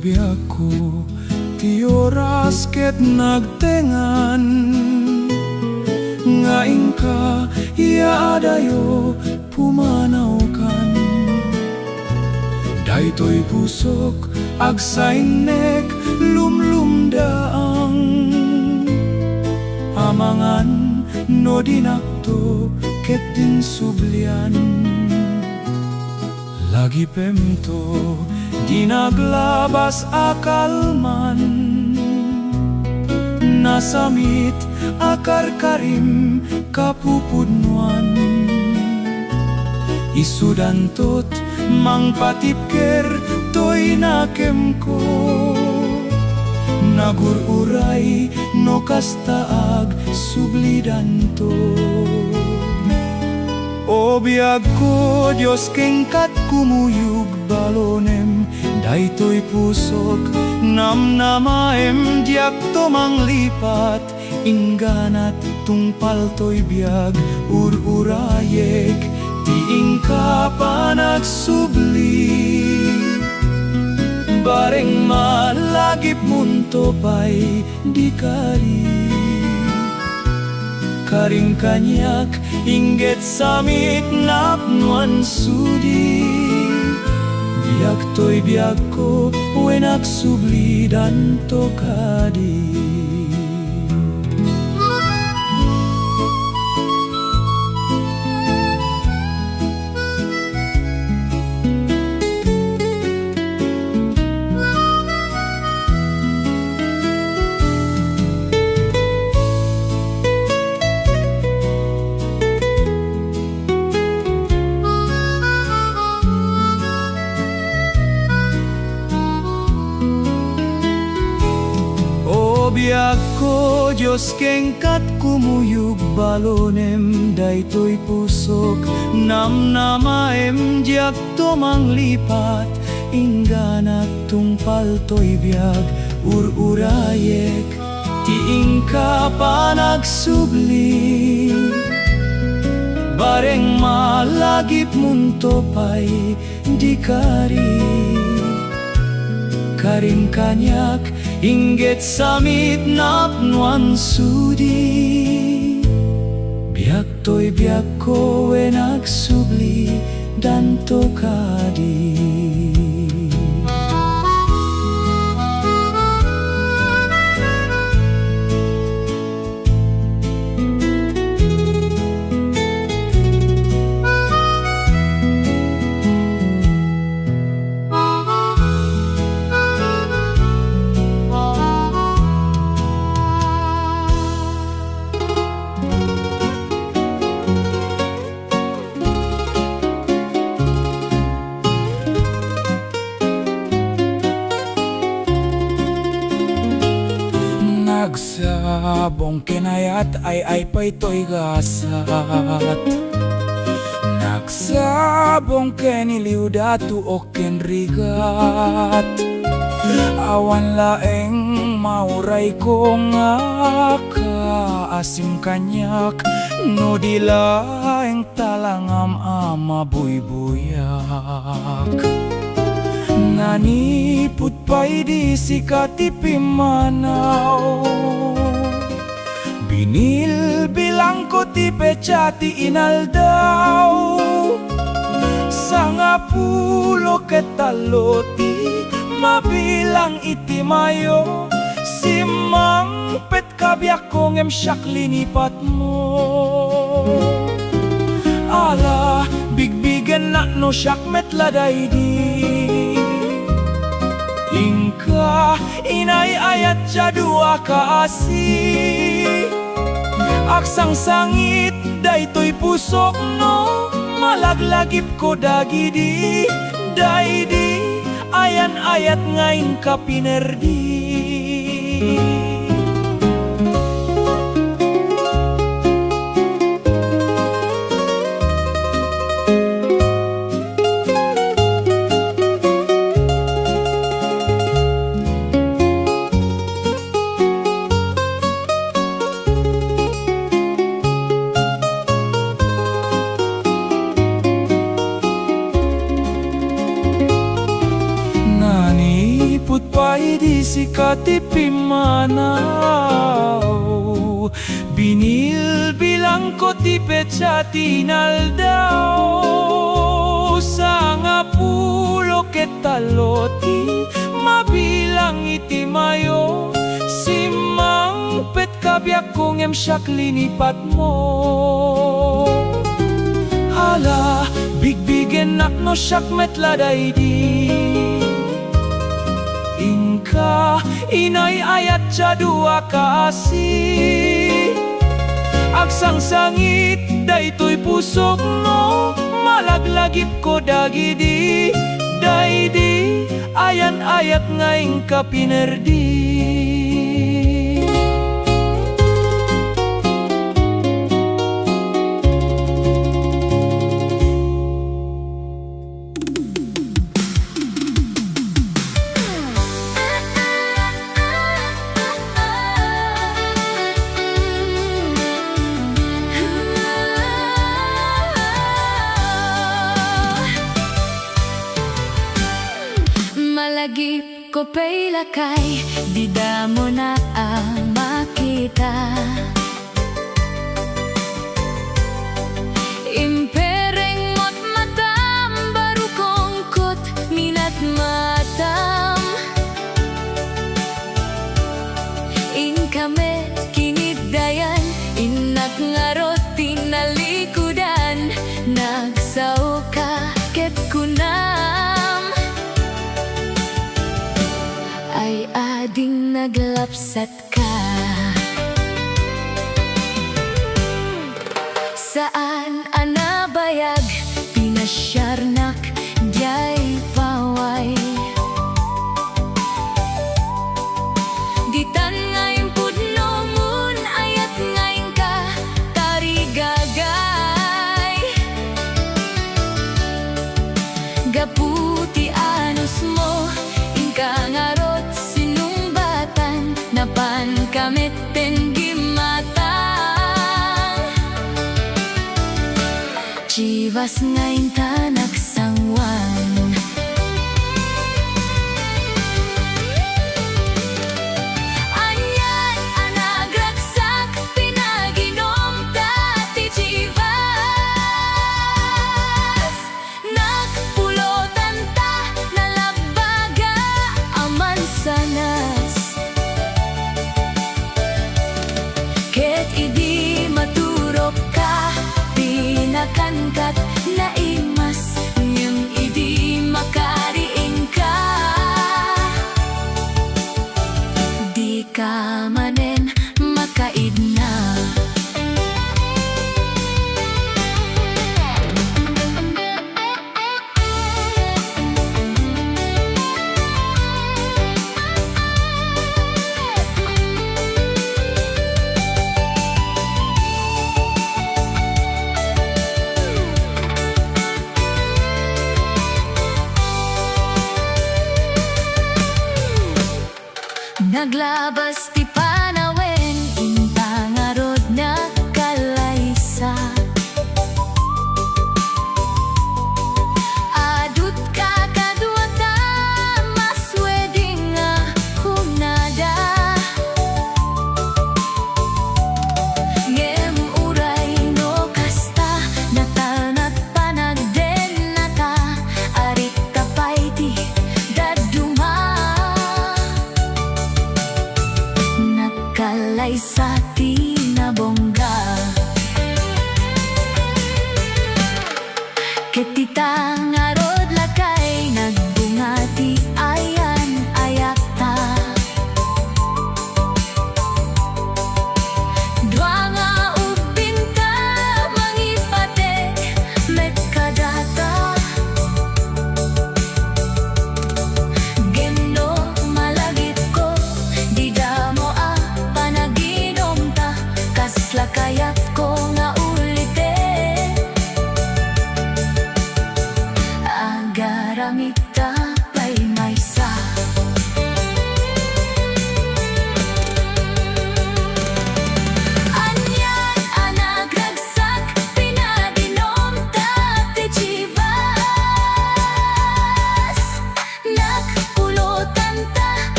biyag ko, ti oras ket nagtengan. Ngaing ka, iaadayo, pumanaw kan. Daytoy pusok, agsainek, lumlumdaang. Amangan, no dinakto, ket din sublian. Lagi pemto, di naglabas akalman. Nasamit akar karim kapupudnuan. Isudantot mangpatipker toy nakem ko. Nagururay no kastaag sublidanto. O biyag ko, Diyos kengkat kumuyug balonem. Daytoy pusok, namnamaem diak to manglipat. Ingganat tungpal toy biyag, ururayek. Tiing ka pa nagsubli. Bareng malagip munto pa'y di kari. Karing kanyak, inggit samit napnuan sudi. Biag to'y biag ko, wenak subli dan tokadi. Biag ko, Diyos kengkat kumuyug balonem. Daytoy pusok, namnamaem diak to manglipat. Ingganat tungpal toy biag, ururayek. Tiing ka pa nagsubli. Bareng malagip munto pa'y di kari. Karing kanyak, inggit samit napnuan sudi. Biag to'y biag ko, wenak subli dan tokadi. Nagsabong kinayat ay pa'y to'y gasat. Nagsabong keniliw datu o kenrigat. Awan laeng mauray ko nga kaasim kanyak. No di laeng talangam ama buybuyak. Naniput pa'y di sikatipimanaw. Binil bilang ko ti pecati inaldaw. Sangapulo ketaloti mabilang iti mayo. Simang pet kabiak kong emsyak linipat mo. Ala bigbigen na no syak metladay di. Ingka inay ayat jadua kaasi. Aksang sangit daytoy pusok no. Malaglagip ko dagidi. Daydi ayan ayat ngayon ka pinerdi. sisi katipimanaw. Binil bilang ko tipet sa tinal daw. Sa nga pulo ketaloti, mabilang iti mayo. Simang pet kabiyak kong emsyak linipat mo. Hala, bigbigen nak no syak metladay di. Inka, inay ayat sa dua kasi. Agsang sangit, daytoy pusok no. Malaglagip ko dagidi, daydi. Ayan ayat ngayon ka pinerdi. Malagip ko pa'y lakay, di da mo na makita. Impereng mo't matam, baru kongkot minat matam. Inkamet kiniddayan, inak ngarot tinalikudan. Nagsaw ka ket kunam, ay ading naglapsat ka. Saan anabayag, pinasyarnak, diyay paway. Ditan ngayon pudno mun, ayat ngayon ka, tarigagay. Gaputi anus mo, inka ngarot sinumbatan, napan kameten gimatang. Chivas ngayon tanak sangwang. Anyan anagragsak, pinaginom tati Chivas. Nagpulotan ta, nalabaga aman sanas. Ket idi maturok ka, pinakangkat na imas, ngem idi makariing ka. Di ka manen makaidna. Naglabas ti panawen, intangarod na kalaysa. Adut ka kadwata, maswede nga hunada. Ngem uray no kasta, natanat panagden nata. Arit kapay ti daduma, kalay sa tinabongga. Ketitang arod lakay, nagbungati ayan ayata. Dua nga ubinta, mangipate met kadata. Gendo malagit ko, di damo panaginom ta, kaslak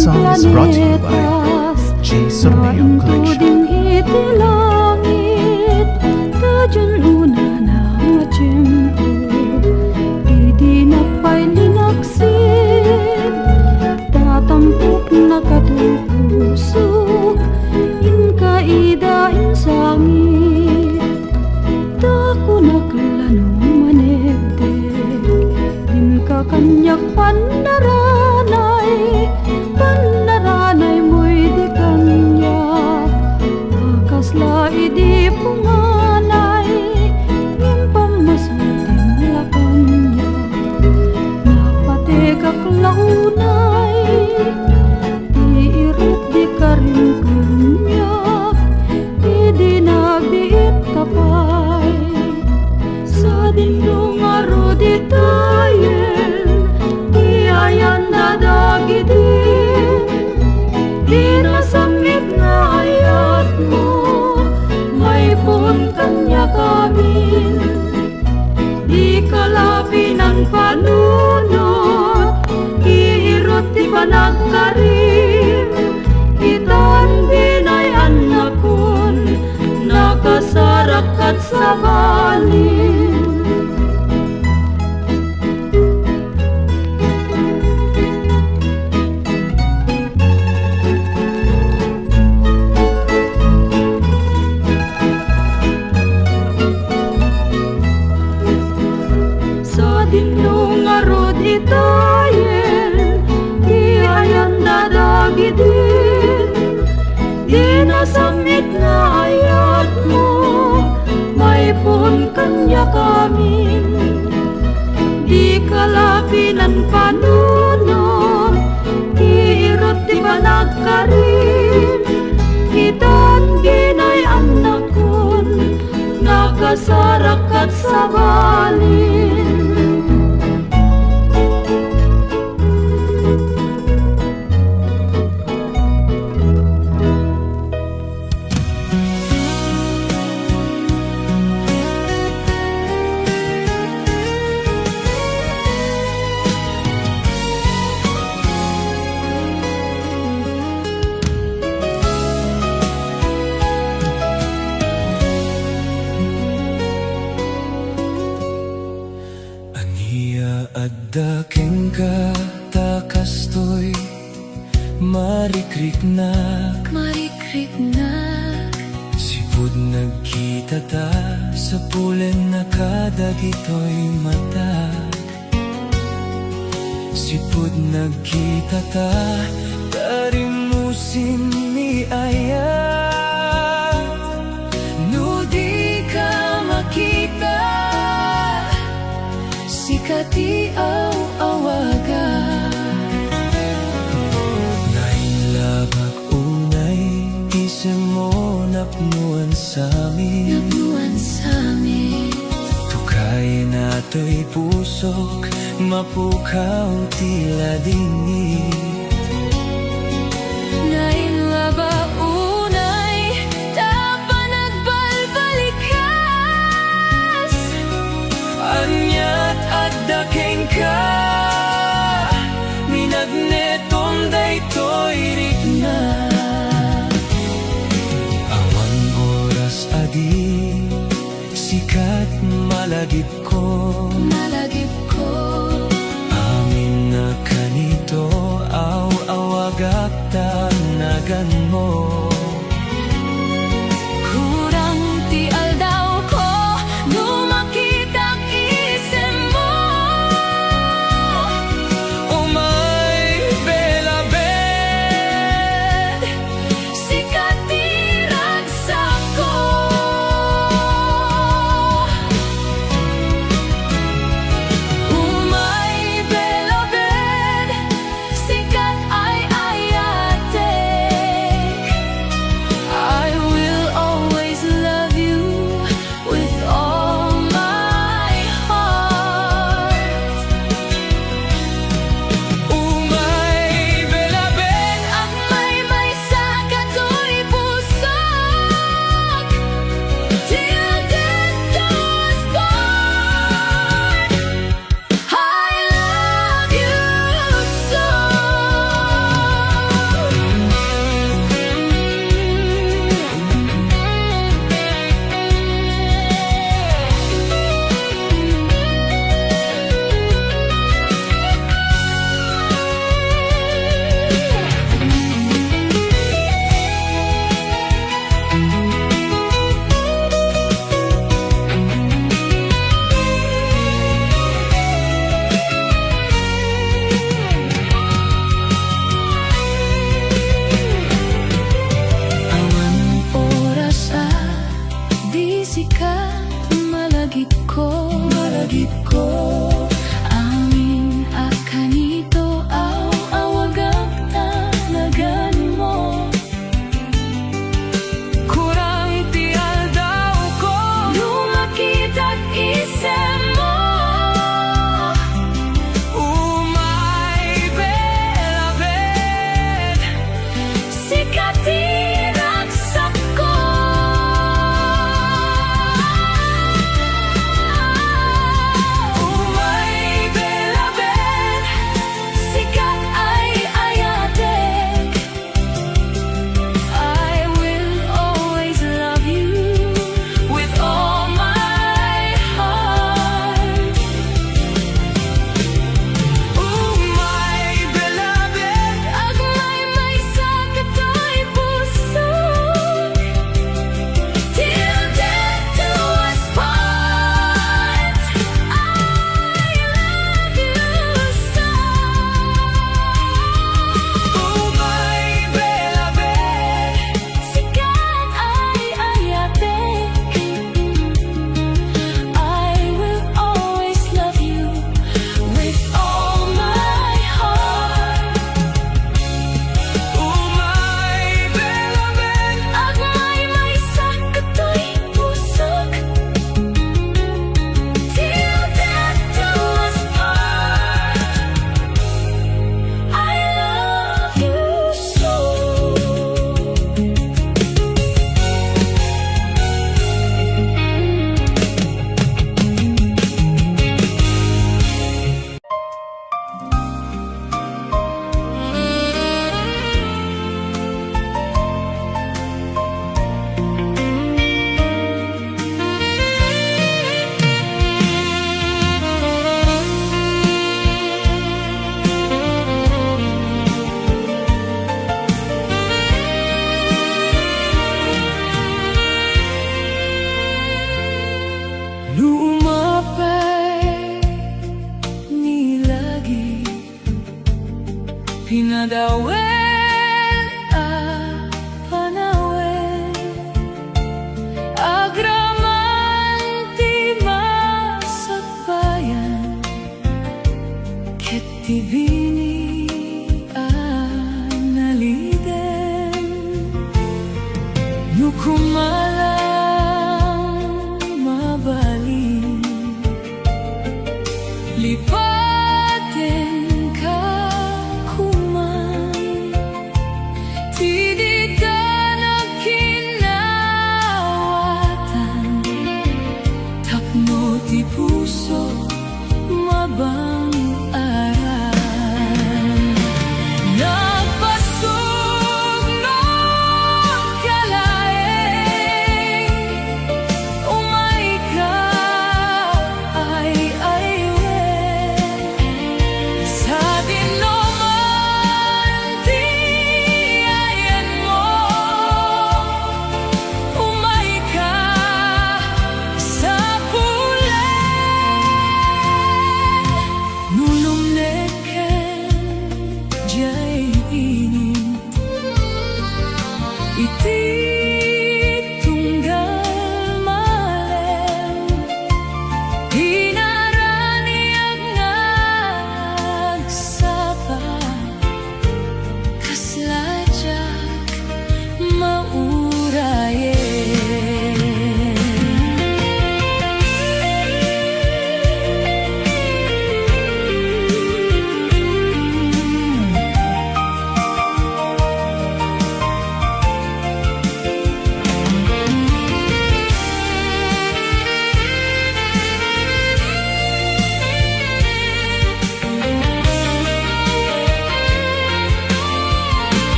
song is brought to you by planetas J. Sorneo Maing Collection. tuding iti langit Kadyan una na nga tiyempo Idi na pa'y linaksid Tatampok na katupusok Inkaida insangit Dako na kalanong manegdeg Din ka kanyak panaranay Panaranay mo'y di kanyak Akasla idi punganay Ngimpam masuting lakanyak Napategak launay Iirot di karin kanyak Idi nabiit tapay Sa dindong aro di tayen Di ayan na dagidin Di nasamit na ayat mo May pun kanya kamin Di kalabi ng panunod Iirot di panagkarim Itan binay anak kun Nakasarakat sa balin Sa dindong arod itayen Di ayan dadagidin Di nasamit na ayat mo May pun kanya kamin Di kalapinan panunod Iirot di panagkarim Itan ginay anak kun Nakasarakat sa balin Ania adda kengka takastoy marikriknak Marikrik-nak Sipud nagkita ta sa pulen na kadagitoy mata Sipud nagkita ta tarimusin ni ayat No di ka makita sikati awaga Nainlabag unay isip mo napnuan sa'min Nabuan sa'min Tukay nato'y pusok mapukaw tila dingit Nainlaba unay Tapa nagbalbalikas Anyat adda kengka Minagnetong daytoy rikna Awan oras adi Sikat malagip ko Malagip ko Amin na kanito Aw-awagak tanagan mo Kurang ti aldaw ko Lumakitak isip mo Umay belabed Sikat ti ragsak ko Umay belabed Sikat ay ayatek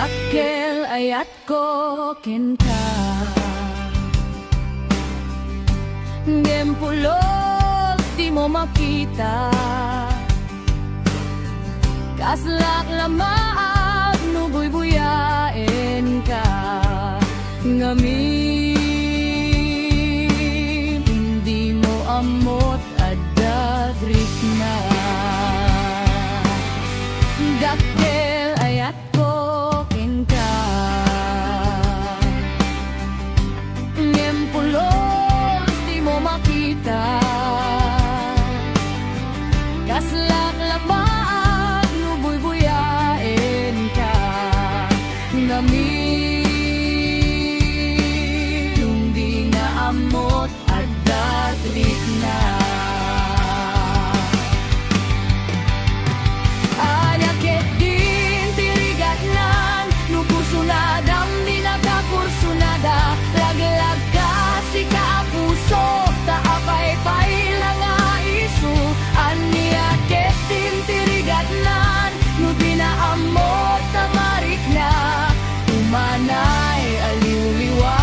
Dakkel ayat ko ken ka, Gempulos di mo makita, kaslak lamaag nubuy-buyain ka, ngamin hindi mo amot adadrik na. Dakkel ayat ko ken ka, Ngempulos di mo makita, kaslak labaag nubuy-buyain ka, ngamin hindi na amot adadrik na. Laglag ka si kapuso, taapay-pay lang nga isu, aniya ketin tirigatnan, no binaamot tamarik na, umanay aliw-liwa,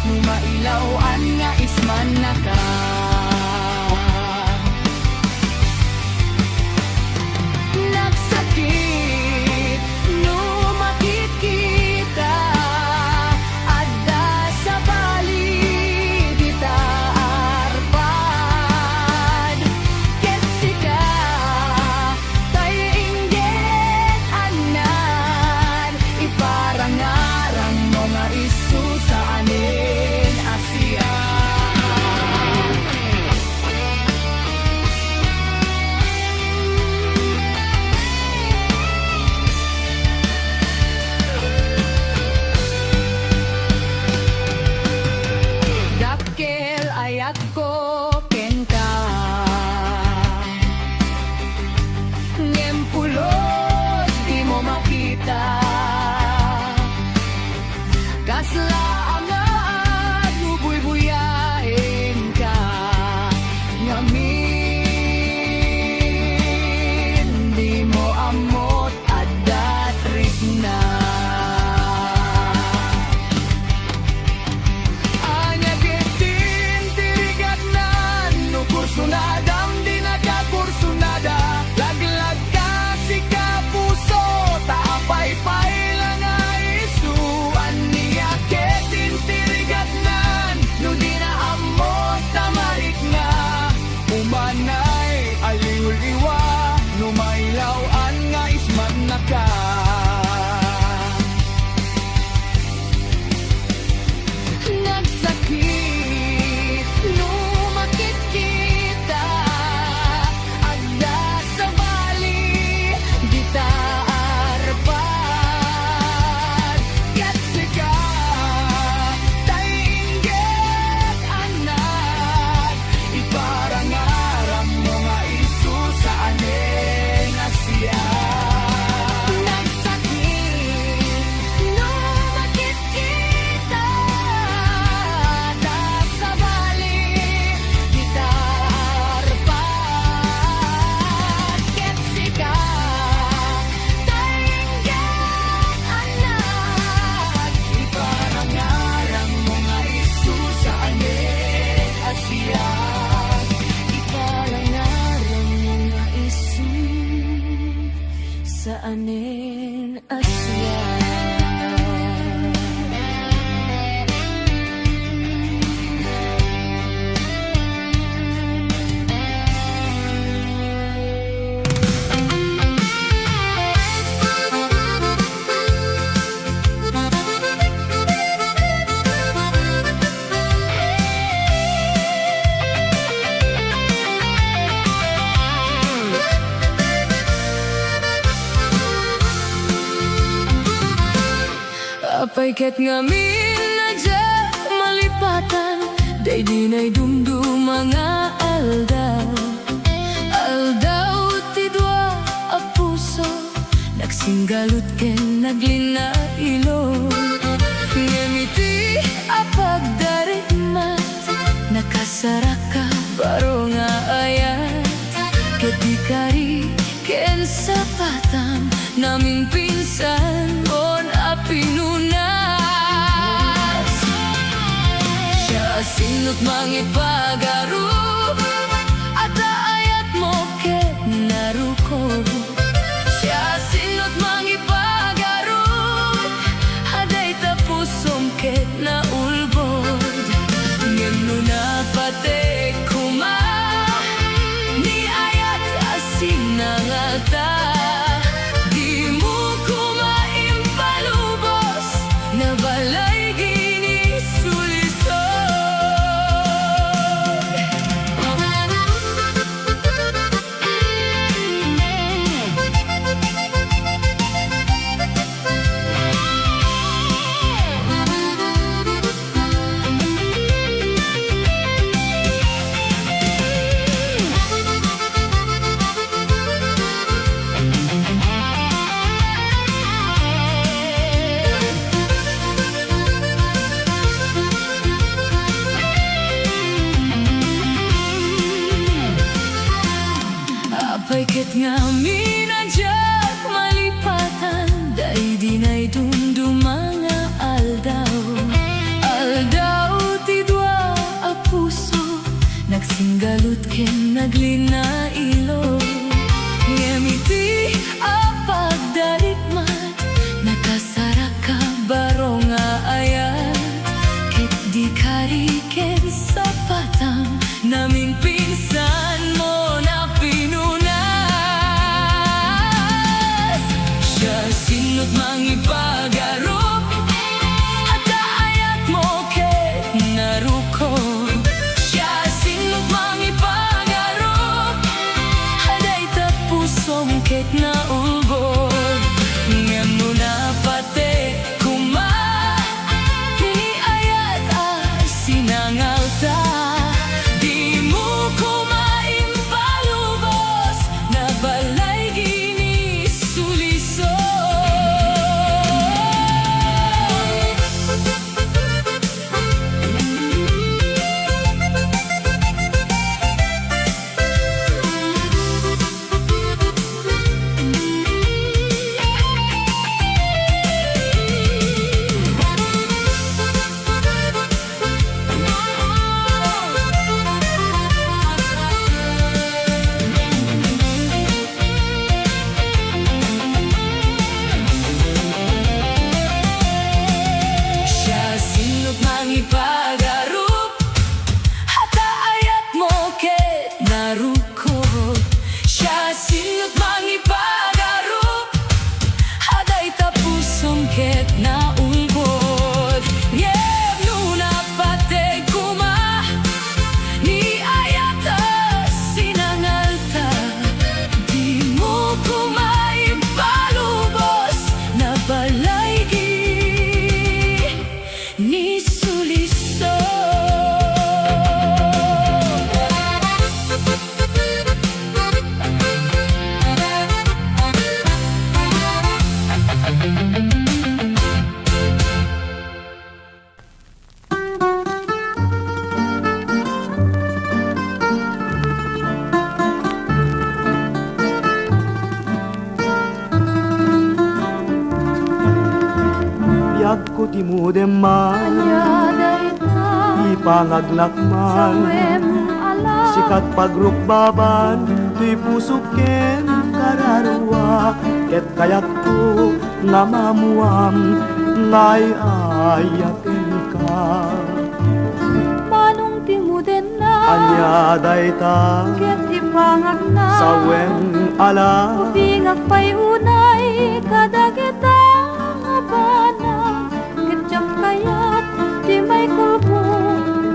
no mailawan nga isman na ka. Nagsakit, no makikita, ayat ko ken ka, Ngempulos di mo makita, kasla angaad nubuy-buyain ka, ngamin di mo amot adadrik na. Kursunadang di nagkakursunada, laglag ka si kapuso, taapay-pay lang nga isu, aniya ketin tirigatnan, no di na amot tamarik na, umanay aliw-liwa, no mailawan nga isman na ka. Nagsakit, no makikita, agda sa bali, di taarpan, katsika, tainggit anak, iparangarang mo nga isu sa aning Asya. Nagsakit, no makikita, sa bali, di taarpan, katsika, tainggit anak, iparangarang mo nga isu sa aning Asya. Iparangarang mo nga isu sa aning Asya. Apay ket ngamin na dyan malipatan, day di na'y dumdum mga aldaw. Aldaw ti dua a puso, nagsinggalut ken naglina ilo. Ngemiti a pagdarimat, nakasaraka baro nga ayat, ket di kari ken sapatam, naming pinsan on sinot mangipagarub at ayat mo ket naruko. Siya sinot mangipagarub aday tapusom ket naulbod. Ngem na pate kuma ni ayat asinangata. Di mo kumaimpalubos na balay ginisulisod. Apay ket ngamin ajak malipatan, day dinay dumdumanga aldaw. Aldaw ti dua a puso, nagsinggalut ken naglinailo. Ngemiti a pagdarikmat, nakasara ka baro nga ayat. Ket di kari ken sapatang naming pinsan mo na pinunas. Siya sinot mangipagarub at ayat mo ket naruko. Siya sinot mangipagarub aday tapusom ket naulbod. Ngem no na pate kuma ni ayat asinangalta. Di mo kumaimpalubos na balay ginisulisod. Siya sinot mangipagarub at ayat mo ket naruko. Siya sinot mangipagarub aday tapusom ket naulbod. Ngem no na pate kuma ni ayat asinangalta. Di mo kumaimpalubos na balay ginisulisod. Biag ko ti mudeman, Anya dayta ipangaglakman. sawem ala Sikat pagrukbaban, tuy pusok ken kararwa. Ket kayak ko namamuam, ngay ayaten ka. manong timuden na Anya dayta, ket ipangag na sawem ala. Ubingag pa'y unay kadagita nga bana. Ketjak kayat di may kulbo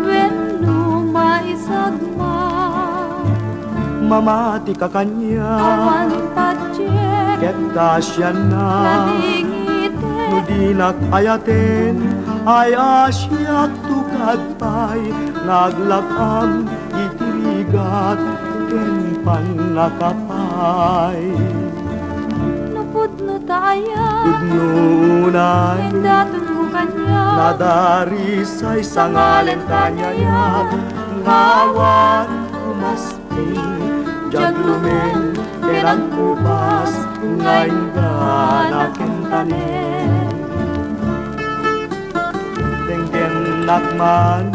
wenno maisagma. Mamati ka kanya, Awan padjek ket kasyan na. naningiten Nudinak ayaten, ay asyak tukad pa'y naglakam itirigat ken panakapay. Napudno taya Udnunay Endatun mo kanya nadarisay sangalen tanyayat ngawan umasping jaglumen kenang kupas ngayon ganakin tanen. Denggen nakman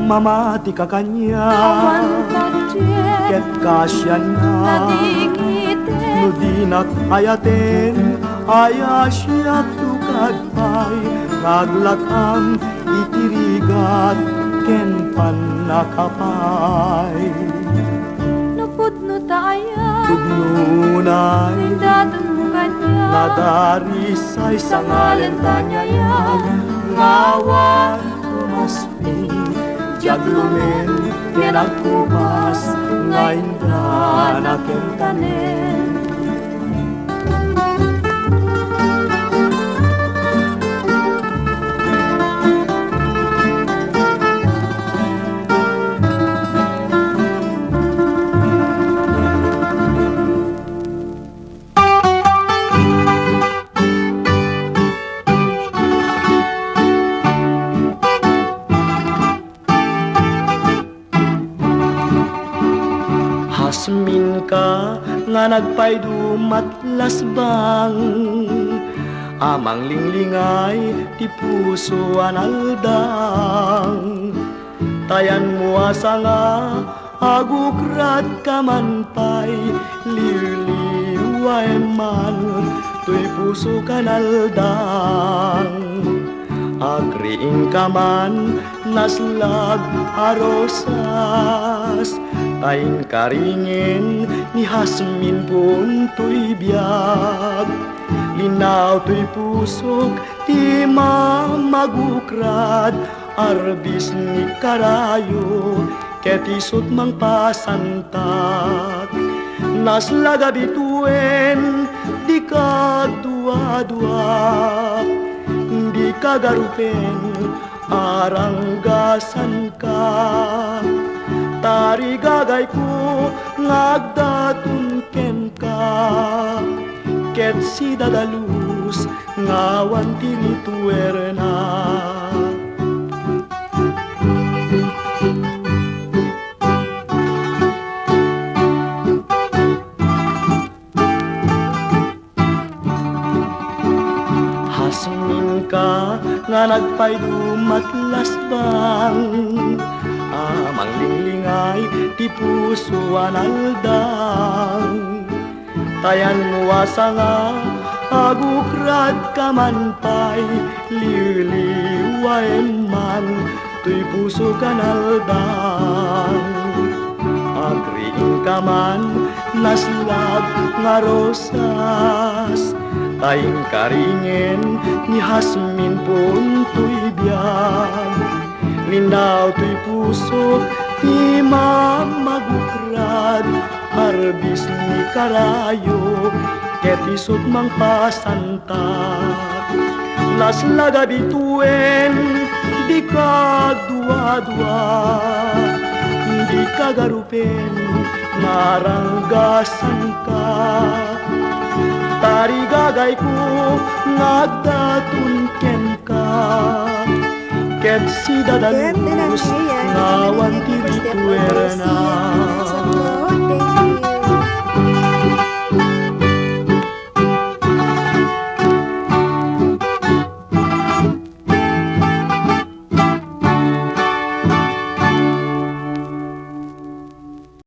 mamati ka kanya Awan padjek ket kasyan na nadingiten nudinak ayaten ayasyak tukad pay naglakam itirigat ken panakapay Napudno tayo tudnunay Datang mukanya nadarisay sa ngalen tanyayan ngawan umaspi jaglumen ken ang kupas ngayon na kentanen Hasmin ka nga nagpaydumat lasbang amang linglingay ti puso analdang tayan mo asa nga agukrat ka man pay liwliwaen man tuy puso kanaldang agriing ka man naslag arosas Taing karingin ni Hasmin pun tuy biag Linaw tuy pusok ti mamagukrad Arbis ni karayo ket isut mang pasantat Naslaga bituen di kadua-dua Di kagarupen aranggasan ka Tari gagay ko ngagdatun ken ka ket si dadalus ngawan tinituerna Hasmin ka nga nagpaydumat lasbang amang linglingay ti puso analdang tayan mo asa nga agukrad ka man pay liwliwaen man tuy puso kanaldang agriing ka man naslag nga rosas taing karingen ni Hasmin pun tuy biag Linaw tuy puso ti mamagukrad Arbis ni karayo ket isut mang pasantat Naslaga bituen di kadua-dua Di kagarupen naranggasan ka Tari gagay ko ngagdatun ken ka ket si dadalus ngawan ti bituerna